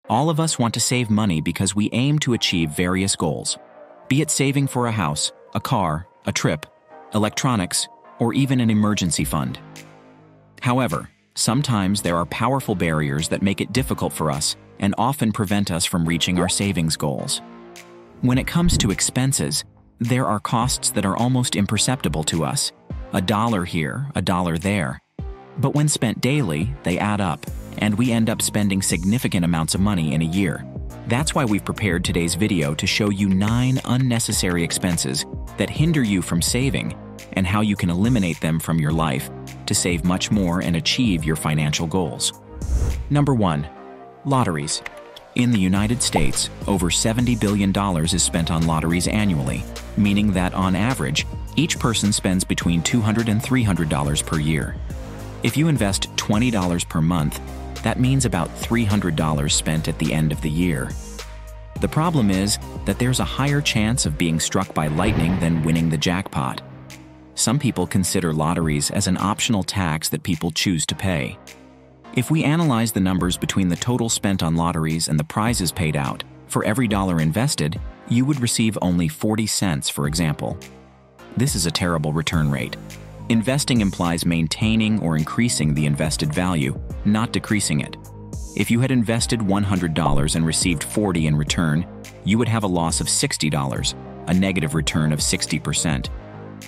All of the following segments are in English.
All of us want to save money because we aim to achieve various goals, be it saving for a house, a car, a trip, electronics, or even an emergency fund. However, sometimes there are powerful barriers that make it difficult for us and often prevent us from reaching our savings goals. When it comes to expenses, there are costs that are almost imperceptible to us. $1 here, $1 there. But when spent daily, they add up, and we end up spending significant amounts of money in a year. That's why we've prepared today's video to show you 9 unnecessary expenses that hinder you from saving and how you can eliminate them from your life to save much more and achieve your financial goals. Number 1. Lotteries. In the United States, over $70 billion is spent on lotteries annually, meaning that on average, each person spends between $200 and $300 per year. If you invest $20 per month, that means about $300 spent at the end of the year. The problem is that there's a higher chance of being struck by lightning than winning the jackpot. Some people consider lotteries as an optional tax that people choose to pay. If we analyze the numbers between the total spent on lotteries and the prizes paid out, for every dollar invested, you would receive only 40 cents, for example. This is a terrible return rate. Investing implies maintaining or increasing the invested value, not decreasing it. If you had invested $100 and received 40 in return, you would have a loss of $60, a negative return of 60%.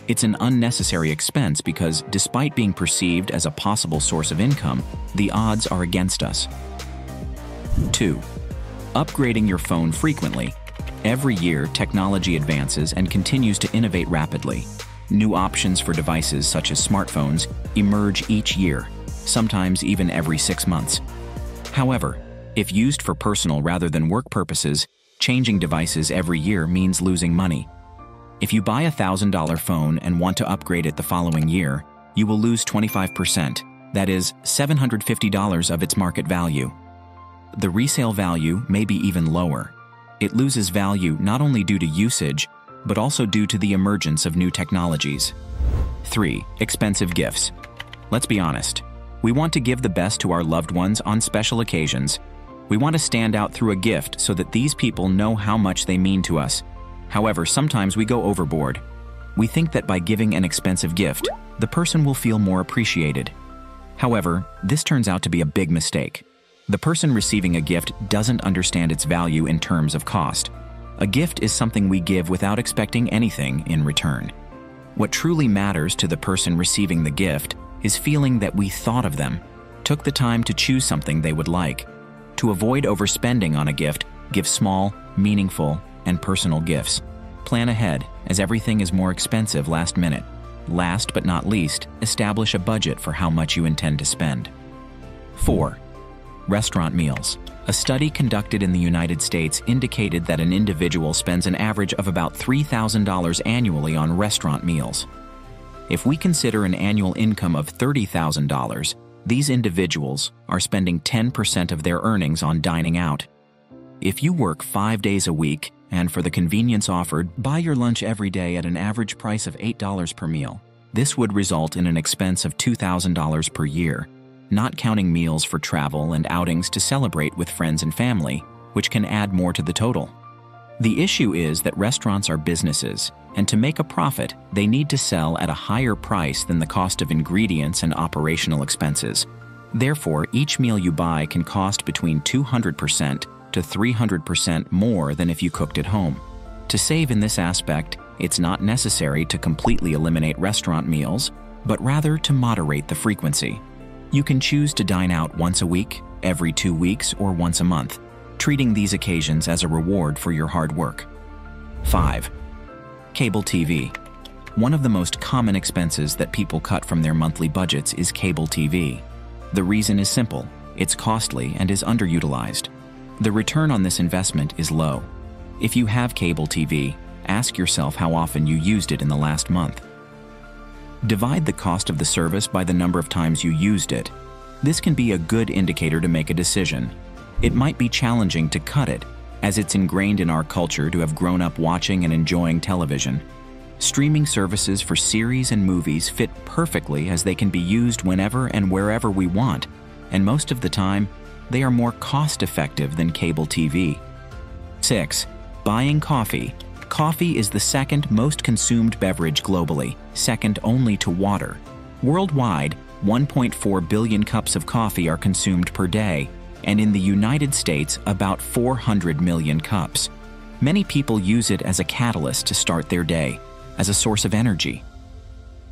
It's an unnecessary expense because, despite being perceived as a possible source of income, the odds are against us. 2. Upgrading your phone frequently. Every year, technology advances and continues to innovate rapidly. New options for devices such as smartphones emerge each year, sometimes even every 6 months. However, if used for personal rather than work purposes, changing devices every year means losing money. If you buy a $1,000 phone and want to upgrade it the following year, you will lose 25%, that is, $750 of its market value. The resale value may be even lower. It loses value not only due to usage, but also due to the emergence of new technologies. 3. Expensive gifts. Let's be honest. We want to give the best to our loved ones on special occasions. We want to stand out through a gift so that these people know how much they mean to us. However, sometimes we go overboard. We think that by giving an expensive gift, the person will feel more appreciated. However, this turns out to be a big mistake. The person receiving a gift doesn't understand its value in terms of cost. A gift is something we give without expecting anything in return. What truly matters to the person receiving the gift is feeling that we thought of them, took the time to choose something they would like. To avoid overspending on a gift, give small, meaningful, and personal gifts. Plan ahead, as everything is more expensive last minute. Last but not least, establish a budget for how much you intend to spend. 4. Restaurant meals. A study conducted in the United States indicated that an individual spends an average of about $3,000 annually on restaurant meals. If we consider an annual income of $30,000, these individuals are spending 10% of their earnings on dining out. If you work 5 days a week, and for the convenience offered, buy your lunch every day at an average price of $8 per meal, this would result in an expense of $2,000 per year, not counting meals for travel and outings to celebrate with friends and family, which can add more to the total. The issue is that restaurants are businesses, and to make a profit, they need to sell at a higher price than the cost of ingredients and operational expenses. Therefore, each meal you buy can cost between 200% to 300% more than if you cooked at home. To save in this aspect, it's not necessary to completely eliminate restaurant meals, but rather to moderate the frequency. You can choose to dine out once a week, every 2 weeks, or once a month, treating these occasions as a reward for your hard work. 5. Cable TV. One of the most common expenses that people cut from their monthly budgets is cable TV. The reason is simple: it's costly and is underutilized. The return on this investment is low. If you have cable TV, ask yourself how often you used it in the last month. Divide the cost of the service by the number of times you used it. This can be a good indicator to make a decision. It might be challenging to cut it, as it's ingrained in our culture to have grown up watching and enjoying television. Streaming services for series and movies fit perfectly as they can be used whenever and wherever we want, and most of the time, they are more cost-effective than cable TV. 6. Buying coffee. Coffee is the second most consumed beverage globally, second only to water. Worldwide, 1.4 billion cups of coffee are consumed per day, and in the United States, about 400 million cups. Many people use it as a catalyst to start their day, as a source of energy.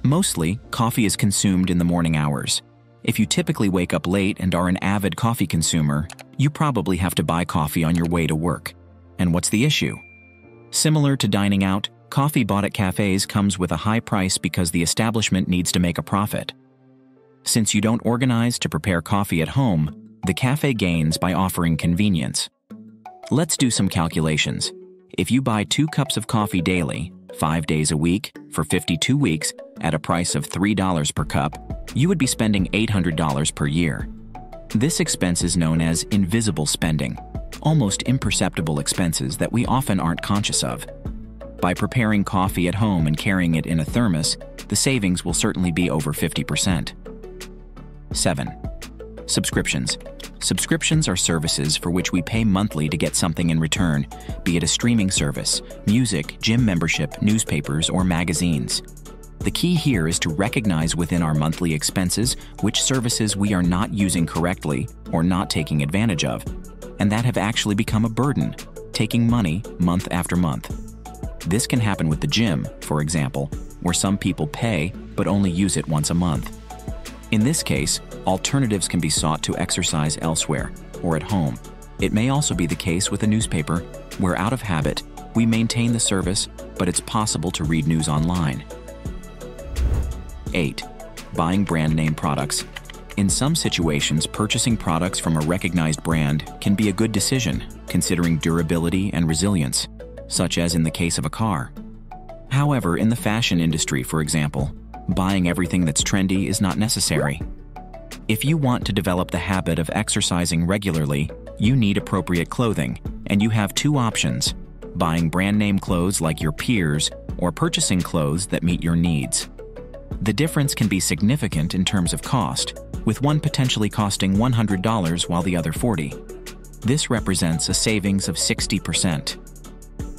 Mostly, coffee is consumed in the morning hours. If you typically wake up late and are an avid coffee consumer, you probably have to buy coffee on your way to work. And what's the issue? Similar to dining out, coffee bought at cafes comes with a high price because the establishment needs to make a profit. Since you don't organize to prepare coffee at home, the cafe gains by offering convenience. Let's do some calculations. If you buy 2 cups of coffee daily, 5 days a week, for 52 weeks, at a price of $3 per cup, you would be spending $800 per year. This expense is known as invisible spending, almost imperceptible expenses that we often aren't conscious of. By preparing coffee at home and carrying it in a thermos, the savings will certainly be over 50%. 7. Subscriptions. Subscriptions are services for which we pay monthly to get something in return, be it a streaming service, music, gym membership, newspapers, or magazines. The key here is to recognize within our monthly expenses which services we are not using correctly or not taking advantage of, and that have actually become a burden, taking money month after month. This can happen with the gym, for example, where some people pay but only use it once a month. In this case, alternatives can be sought to exercise elsewhere or at home. It may also be the case with a newspaper, where out of habit, we maintain the service, but it's possible to read news online. 8. Buying brand name products. In some situations, purchasing products from a recognized brand can be a good decision, considering durability and resilience, such as in the case of a car. However, in the fashion industry, for example, buying everything that's trendy is not necessary. If you want to develop the habit of exercising regularly, you need appropriate clothing, and you have 2 options: buying brand name clothes like your peers or purchasing clothes that meet your needs. The difference can be significant in terms of cost, with one potentially costing $100 while the other $40. This represents a savings of 60%.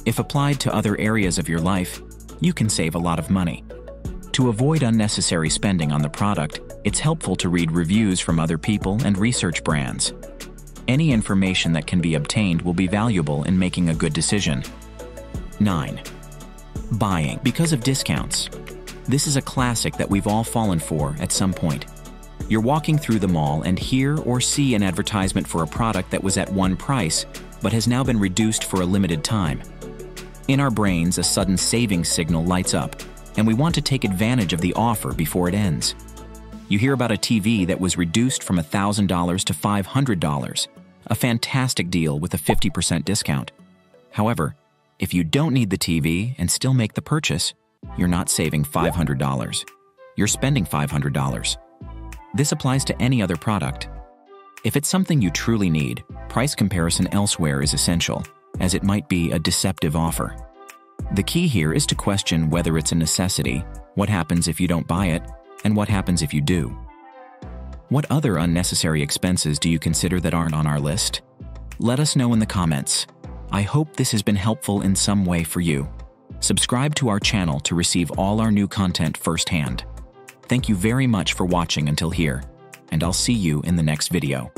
If applied to other areas of your life, you can save a lot of money. To avoid unnecessary spending on the product, it's helpful to read reviews from other people and research brands. Any information that can be obtained will be valuable in making a good decision. 9. Buying because of discounts. This is a classic that we've all fallen for at some point. You're walking through the mall and hear or see an advertisement for a product that was at one price, but has now been reduced for a limited time. In our brains, a sudden savings signal lights up, and we want to take advantage of the offer before it ends. You hear about a TV that was reduced from $1,000 to $500, a fantastic deal with a 50% discount. However, if you don't need the TV and still make the purchase, you're not saving $500. You're spending $500. This applies to any other product. If it's something you truly need, price comparison elsewhere is essential, as it might be a deceptive offer. The key here is to question whether it's a necessity, what happens if you don't buy it, and what happens if you do. What other unnecessary expenses do you consider that aren't on our list? Let us know in the comments. I hope this has been helpful in some way for you. Subscribe to our channel to receive all our new content firsthand. Thank you very much for watching until here, and I'll see you in the next video.